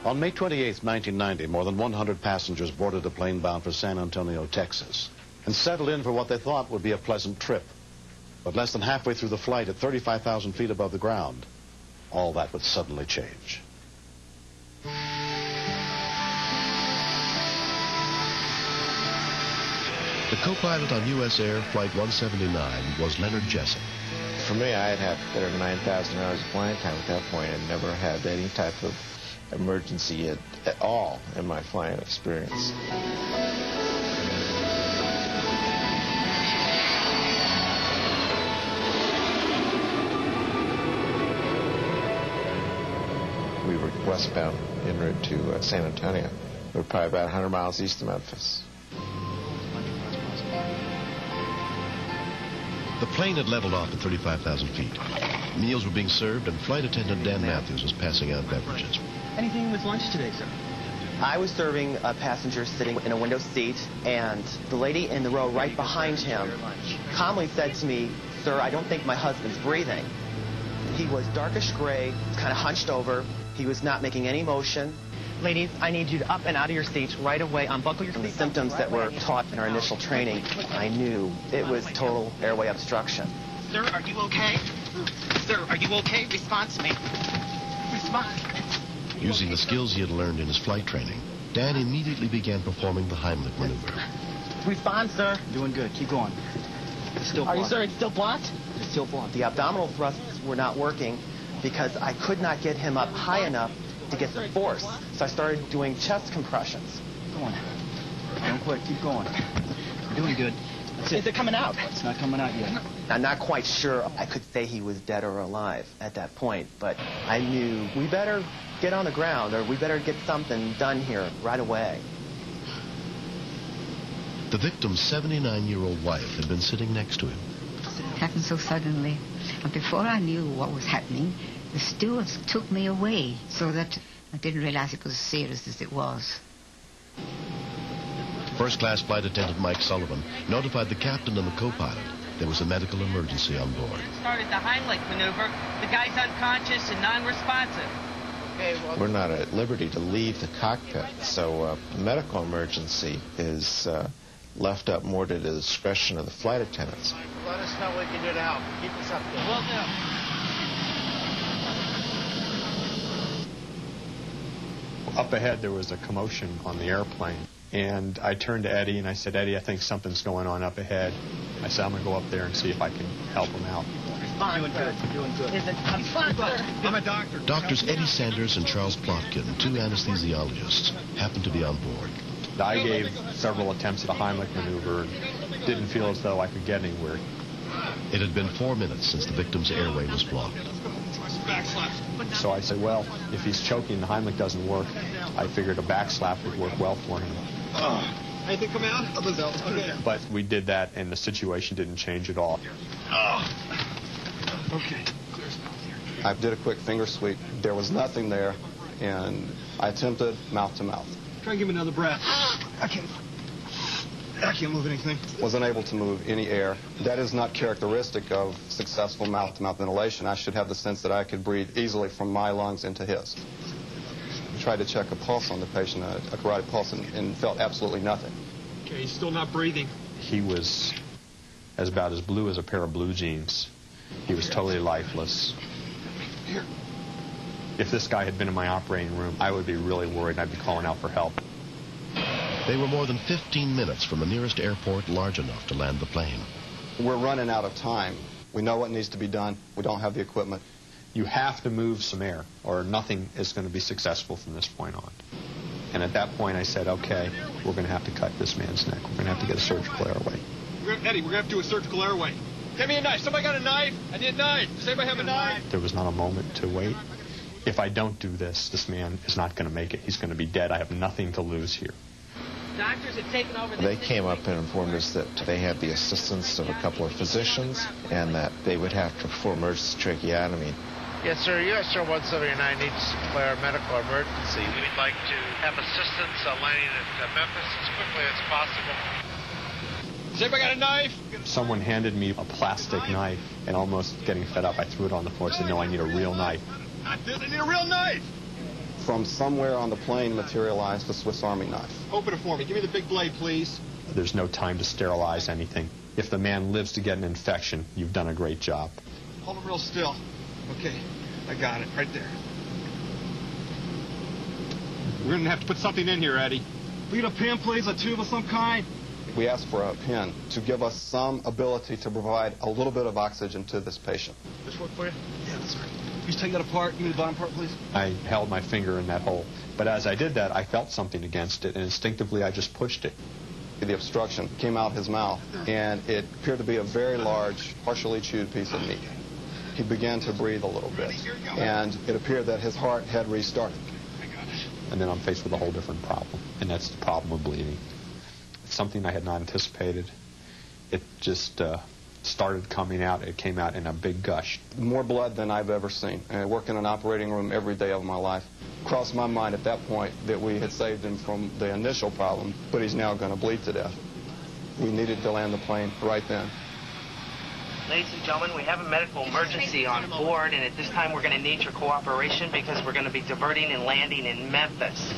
On May 28, 1990, more than 100 passengers boarded a plane bound for San Antonio, Texas, and settled in for what they thought would be a pleasant trip. But less than halfway through the flight, at 35,000 feet above the ground, all that would suddenly change. The co-pilot on U.S. Air Flight 179 was Leonard Jessup. For me, I had had better than 9,000 hours of flying time at that point and never had any type of emergency at all in my flying experience. We were westbound en route to San Antonio. We were probably about 100 miles east of Memphis. The plane had leveled off at 35,000 feet. Meals were being served, and flight attendant Dan Matthews was passing out beverages. Anything with lunch today, sir? I was serving a passenger sitting in a window seat, and the lady in the row right behind him calmly said to me, "Sir, I don't think my husband's breathing." He was darkish gray, kind of hunched over. He was not making any motion. Ladies, I need you to up and out of your seats right away, unbuckle your seatbelt. The symptoms that were taught in our initial training, I knew it was total airway obstruction. Sir, are you okay? Sir, are you okay? Respond to me. Respond. Using the skills he had learned in his flight training, Dan immediately began performing the Heimlich maneuver. Respond, sir. Doing good. Keep going. It's still blocked. Are you sure it's still blocked? It's still blocked. The abdominal thrusts were not working because I could not get him up high enough to get the force. So I started doing chest compressions. Go on. Don't quit. Keep going. You're doing good. That's it. Is it coming out? It's not coming out yet. I'm not quite sure I could say he was dead or alive at that point, but I knew we better get on the ground or we better get something done here right away. The victim's 79-year-old wife had been sitting next to him. It happened so suddenly. And before I knew what was happening, the stewards took me away so that I didn't realize it was as serious as it was. First-class flight attendant Mike Sullivan notified the captain and the co-pilot there was a medical emergency on board. Started the Heimlich maneuver. The guy's unconscious and non-responsive. Okay, well, we're not at liberty to leave the cockpit, so medical emergency is left up more to the discretion of the flight attendants. Let us know what we can do to help. Keep us up there. Will do. Up ahead, there was a commotion on the airplane. And I turned to Eddie, and I said, "Eddie, I think something's going on up ahead." I said, "I'm going to go up there and see if I can help him out." Doing good. Doing good. I'm a doctor. Doctors Eddie Sanders and Charles Plotkin, two anesthesiologists, happened to be on board. I gave several attempts at a Heimlich maneuver and didn't feel as though I could get anywhere. It had been 4 minutes since the victim's airway was blocked. So I said, well, if he's choking, the Heimlich doesn't work. I figured a back slap would work well for him. Anything come out? Okay. But we did that, and the situation didn't change at all. Okay. I did a quick finger sweep. There was nothing there, and I attempted mouth to mouth. Try and give him another breath. I can't move anything. Was unable to move any air. That is not characteristic of successful mouth-to-mouth ventilation. I should have the sense that I could breathe easily from my lungs into his. Tried to check a pulse on the patient, a carotid pulse, and felt absolutely nothing. Okay, he's still not breathing. He was about as blue as a pair of blue jeans. He was totally lifeless. Here. If this guy had been in my operating room, I would be really worried, and I'd be calling out for help. They were more than 15 minutes from the nearest airport large enough to land the plane. We're running out of time. We know what needs to be done. We don't have the equipment. You have to move some air, or nothing is going to be successful from this point on. And at that point, I said, okay, we're going to have to cut this man's neck. We're going to have to get a surgical airway. Eddie, we're going to have to do a surgical airway. Give me a knife. Somebody got a knife? I need a knife. Does anybody have a knife? There was not a moment to wait. If I don't do this, this man is not going to make it. He's going to be dead. I have nothing to lose here. Doctors have taken over. They came up and informed us that they had the assistance of a couple of physicians and that they would have to perform emergency tracheotomy. Yes, sir. U.S. Air 179 needs to declare a medical emergency. We'd like to have assistance landing at Memphis as quickly as possible. Has anybody got a knife? Someone handed me a plastic knife, and almost getting fed up, I threw it on the floor and said, no, I need a real knife. I need a real knife. From somewhere on the plane materialized a Swiss Army knife. Open it for me. Give me the big blade, please. There's no time to sterilize anything. If the man lives to get an infection, you've done a great job. Hold him real still. Okay, I got it right there. We're going to have to put something in here, Eddie. We get a pin, please, a tube of some kind. We asked for a pin to give us some ability to provide a little bit of oxygen to this patient. This work for you? Yeah, that's right. Just take that apart. Give me the bottom part, please. I held my finger in that hole. But as I did that, I felt something against it, and instinctively I just pushed it. The obstruction came out his mouth, and it appeared to be a very large, partially chewed piece of meat. He began to breathe a little bit, and it appeared that his heart had restarted. And then I'm faced with a whole different problem, and that's the problem of bleeding. It's something I had not anticipated. It just started coming out. It came out in a big gush. More blood than I've ever seen. I work in an operating room every day of my life. Crossed my mind at that point that we had saved him from the initial problem, but he's now going to bleed to death. We needed to land the plane right then. Ladies and gentlemen, we have a medical emergency on board, and at this time we're going to need your cooperation because we're going to be diverting and landing in Memphis.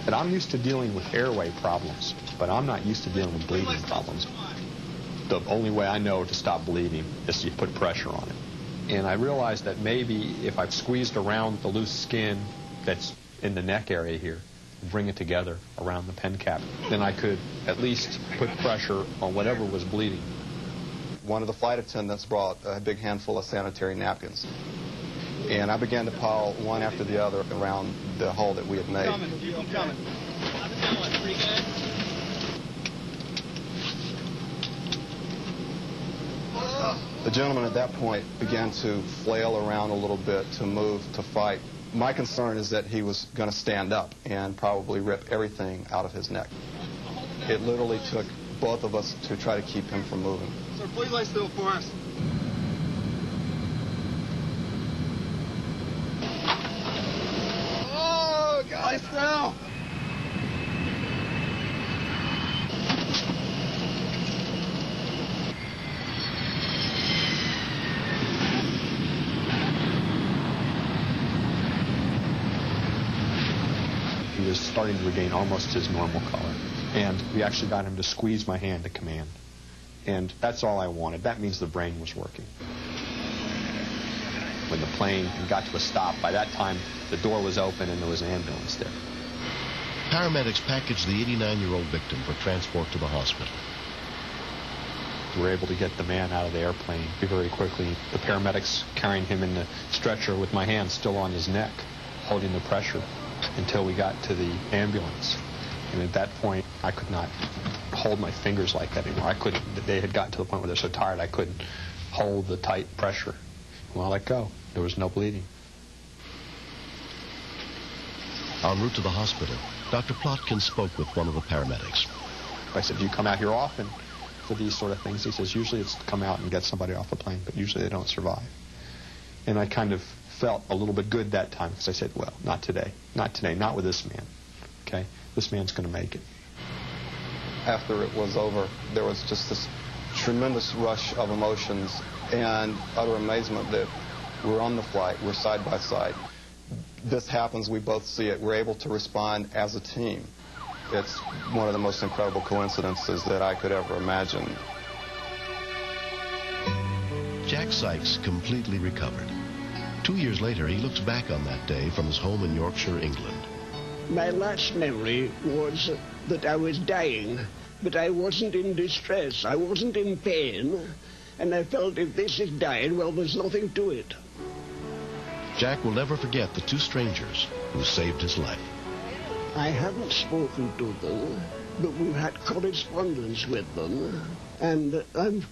But I'm used to dealing with airway problems, but I'm not used to dealing with bleeding problems. The only way I know to stop bleeding is to put pressure on it. And I realized that maybe if I've squeezed around the loose skin that's in the neck area here, bring it together around the pen cap, then I could at least put pressure on whatever was bleeding. One of the flight attendants brought a big handful of sanitary napkins. And I began to pile one after the other around the hole that we had made. I'm coming. The gentleman at that point began to flail around a little bit, to move, to fight. My concern is that he was going to stand up and probably rip everything out of his neck. It literally took both of us to try to keep him from moving. Sir, please lay still for us. Oh, guys, now. He was starting to regain almost his normal color. And we actually got him to squeeze my hand to command. And that's all I wanted. That means the brain was working. When the plane got to a stop, by that time the door was open and there was an ambulance there. Paramedics packaged the 89-year-old victim for transport to the hospital. We were able to get the man out of the airplane very quickly. The paramedics carrying him in the stretcher with my hand still on his neck, holding the pressure until we got to the ambulance. And at that point, I could not hold my fingers like that anymore. I couldn't. They had gotten to the point where they're so tired I couldn't hold the tight pressure. When I let go, there was no bleeding. En route to the hospital, Dr. Plotkin spoke with one of the paramedics. I said, do you come out here often for these sort of things? He says, usually it's to come out and get somebody off the plane, but usually they don't survive. And I kind of felt a little bit good that time because I said, well, not today. Not today. Not with this man. Okay? This man's going to make it. After it was over, there was just this tremendous rush of emotions and utter amazement that we're on the flight, we're side by side. This happens, we both see it, we're able to respond as a team. It's one of the most incredible coincidences that I could ever imagine. Jack Sykes completely recovered. 2 years later, he looks back on that day from his home in Yorkshire, England. My last memory was that I was dying, but I wasn't in distress, I wasn't in pain, and I felt if this is dying, well, there's nothing to it. Jack will never forget the two strangers who saved his life. I haven't spoken to them, but we've had correspondence with them, and I'm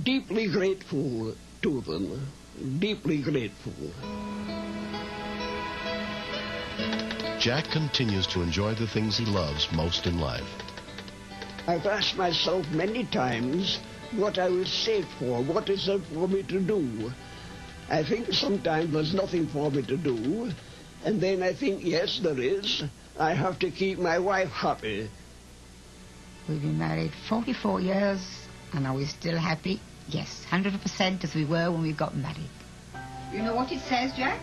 deeply grateful to them, deeply grateful. Jack continues to enjoy the things he loves most in life. I've asked myself many times what I was saved for, what is there for me to do. I think sometimes there's nothing for me to do, and then I think, yes, there is. I have to keep my wife happy. We've been married 44 years, and are we still happy? Yes, 100% as we were when we got married. You know what it says, Jack?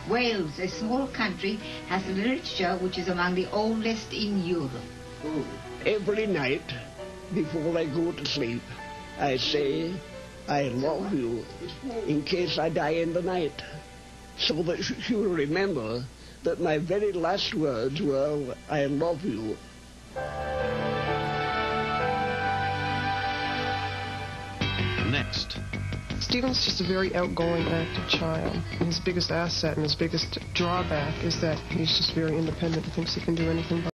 Wales, a small country, has literature which is among the oldest in Europe. Every night, before I go to sleep, I say, I love you, in case I die in the night, so that you will remember that my very last words were, I love you. Next. Stephen's just a very outgoing, active child. And his biggest asset and his biggest drawback is that he's just very independent and thinks he can do anything by